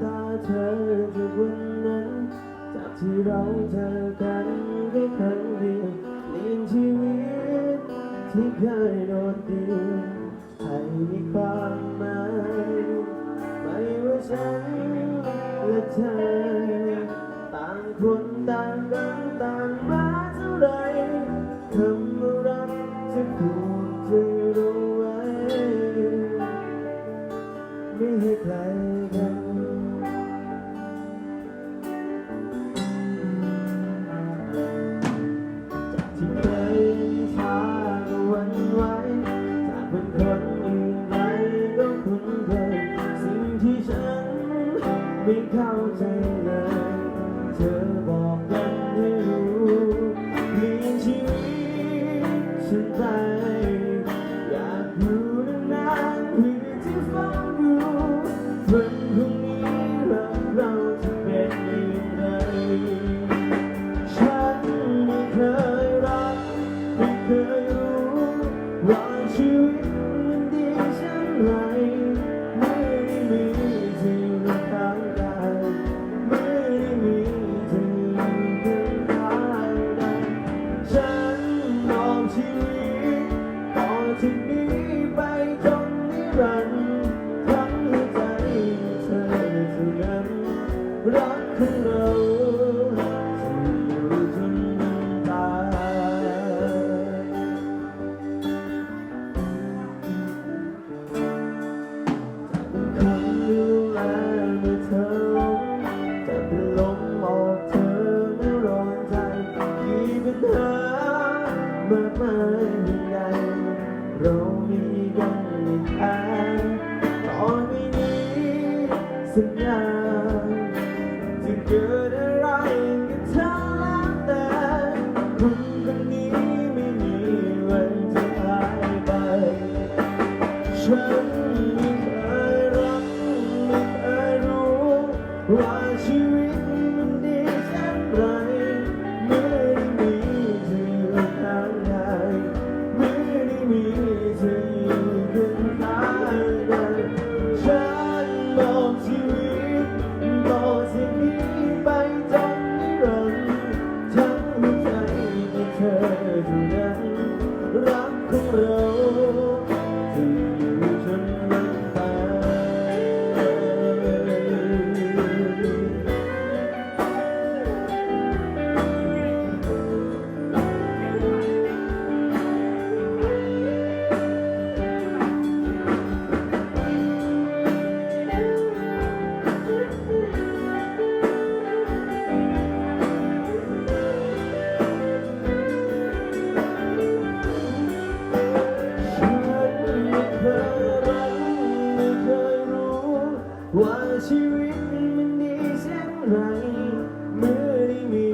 ตาเธอจากวันนั้นจากที่เราเจอกันแค่ครั้งเดียวเปลี่ยนชีวิตที่เคยโดดเดี่ยวให้มีความหมายไม่ว่าฉันและเธอต่างคนต่างรักต่างมาเท่าไรคำว่ารักจะพูดจะรู้ไว้ไม่ให้ใครกันจากที่เคยช้าก็หวั่นไหวจากเป็นคนอื่นใครก็คุ้นเคยสิ่งที่ฉันไม่เข้าใจเลยเธอบอกกันให้รู้เปลี่ยนชีวิตฉันไปอยากอยู่นานๆเพื่อที่เฝ้าดูวันพรุ่งนี้รักเราจะเป็นอย่างไรฉันไม่เคยรักไม่เคยรู้ว่าชีวิตมันดีเช่นไรไม่ได้มีเธออยู่ข้างกายไม่ได้มีเธออยู่ข้างกายฉันมองชีวิตต่อจากนี้ไปจนนิรันดร์ทั้งหัวใจเธอเท่านั้นรักของเราจะอยู่จนวันตายจะเป็นคนดูแลเมื่อเธอล้มจะเป็นลมบอกเธอเมื่อร้อนใจกี่ปัญหามากมายยังไงเรามีกันอีกแอนต่อไปนี้สัญญาจะเกิดอะไรกับเธอแล้วแต่คนคนนี้ไม่มีวันจะหายไปฉันไม่เคยรักไม่เคยรู้ว่าชีวิตมันดีเช่นไรไม่ได้มีเธออยู่ข้างกายไม่ได้มีเธออยู่ข้างกายฉันมองชีวิตต่อจากนี้ไปจนนิรันดร์ทั้งหัวใจมีเธอเท่านั้นรักของเราจะอยู่จนวันตายว่าชีวิตมันดีเช่นไรเมื่อได้มี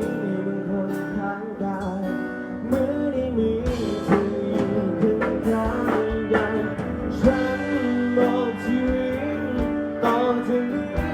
บางคนข้างกายเมื่อได้มีเธออยู่ข้างกายฉันบอกชีวิตต่อจากนี้